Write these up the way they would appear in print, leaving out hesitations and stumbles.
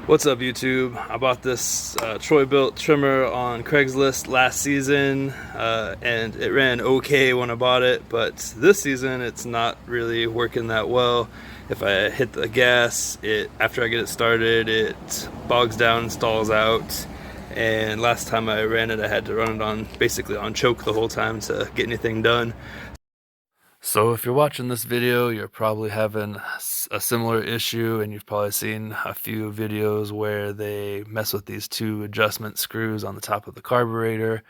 What's up, YouTube? I bought this Troy-Bilt trimmer on Craigslist last season and it ran okay when I bought it, but this season it's not really working that well. If I hit the gas, after I get it started, it bogs down and stalls out. And last time I ran it, I had to run it basically on choke the whole time to get anything done. So if you're watching this video, you're probably having a similar issue, and you've probably seen a few videos where they mess with these two adjustment screws on the top of the carburetor.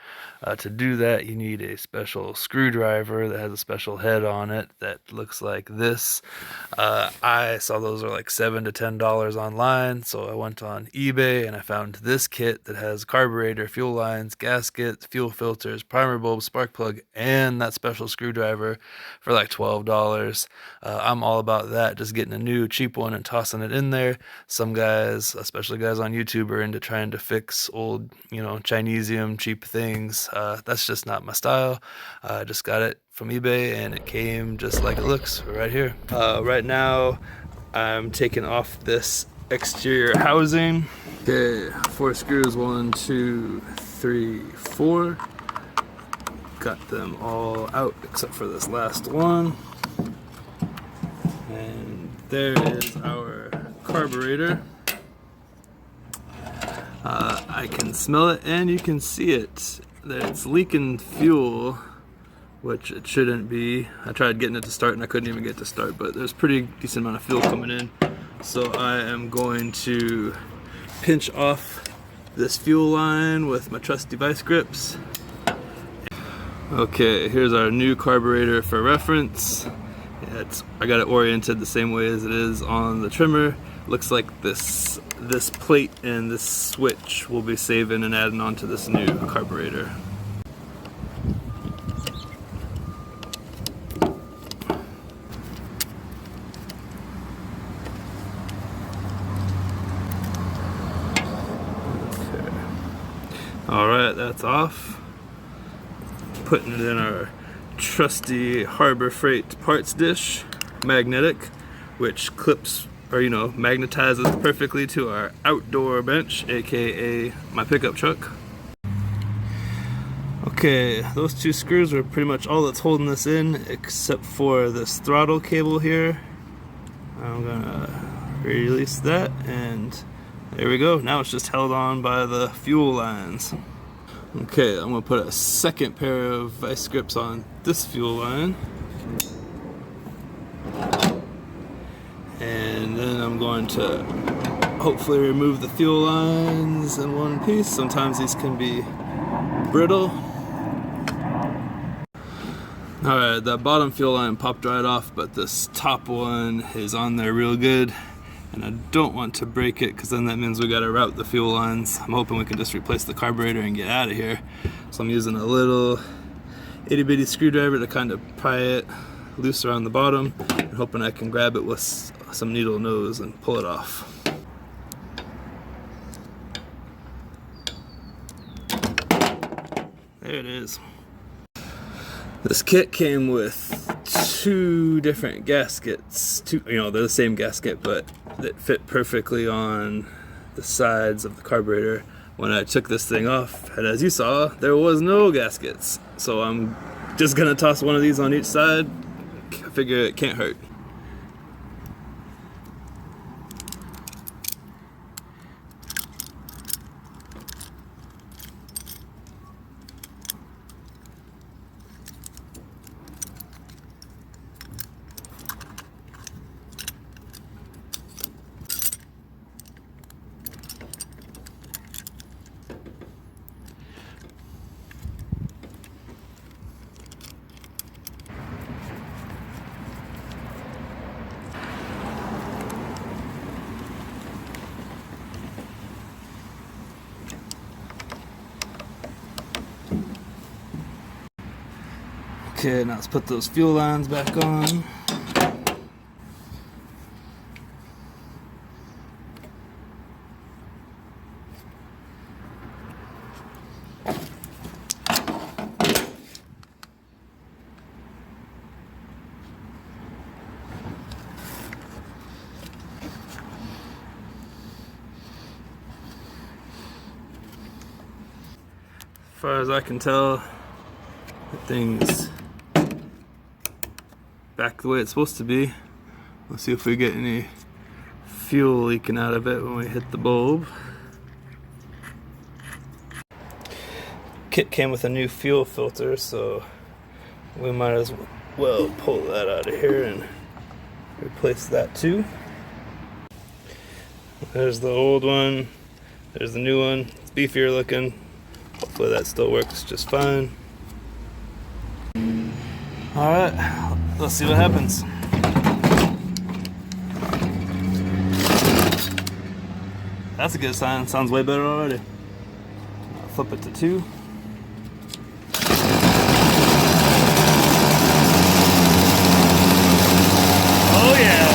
To do that, you need a special screwdriver that has a special head on it that looks like this. I saw those are like $7 to $10 online, so I went on eBay and I found this kit that has carburetor, fuel lines, gaskets, fuel filters, primer bulb, spark plug, and that special screwdriver for like $12. I'm all about that, just getting a new cheap one and tossing it in there. Some guys, especially guys on YouTube, are into trying to fix old, Chinesium cheap things. That's just not my style. I just got it from eBay and it came just like it looks right here. Right now I'm taking off this exterior housing. Okay, 4 screws, 1, 2, 3, 4. Got them all out except for this last one. And there is our carburetor. I can smell it and you can see it, that it's leaking fuel, which it shouldn't be. I tried getting it to start and I couldn't even get it to start, but there's pretty decent amount of fuel coming in. So I am going to pinch off this fuel line with my trusty vice grips. Okay, here's our new carburetor for reference. I got it oriented the same way as it is on the trimmer. Looks like this plate and this switch will be saving and adding on to this new carburetor. Okay. Alright, that's off. Putting it in our trusty Harbor Freight parts dish, magnetic, which clips or magnetizes perfectly to our outdoor bench, aka my pickup truck. Okay, those 2 screws are pretty much all that's holding this in, except for this throttle cable here. I'm gonna release that, and there we go. Now it's just held on by the fuel lines. Okay, I'm gonna put a second pair of vice grips on this fuel line. And then I'm going to hopefully remove the fuel lines in one piece. Sometimes these can be brittle. Alright, that bottom fuel line popped right off, but this top one is on there real good. And I don't want to break it because then that means we gotta route the fuel lines. I'm hoping we can just replace the carburetor and get out of here. So I'm using a little itty bitty screwdriver to kind of pry it loose around the bottom, and hoping I can grab it with some needle nose and pull it off. There it is. This kit came with 2 different gaskets. They're the same gasket, but that fit perfectly on the sides of the carburetor. When I took this thing off, and as you saw, there was no gaskets. So I'm just gonna toss one of these on each side. I figure it can't hurt. Okay, now let's put those fuel lines back on. far as I can tell, that thing's back the way it's supposed to be. Let's see if we get any fuel leaking out of it when we hit the bulb. Kit came with a new fuel filter, so we might as well pull that out of here and replace that too. There's the old one, there's the new one. It's beefier looking. Hopefully that still works just fine. Alright, let's see what happens. That's a good sign. Sounds way better already. I'll flip it to 2. Oh yeah!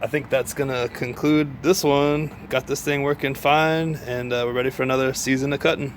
I think that's gonna conclude this one. Got this thing working fine, and we're ready for another season of cutting.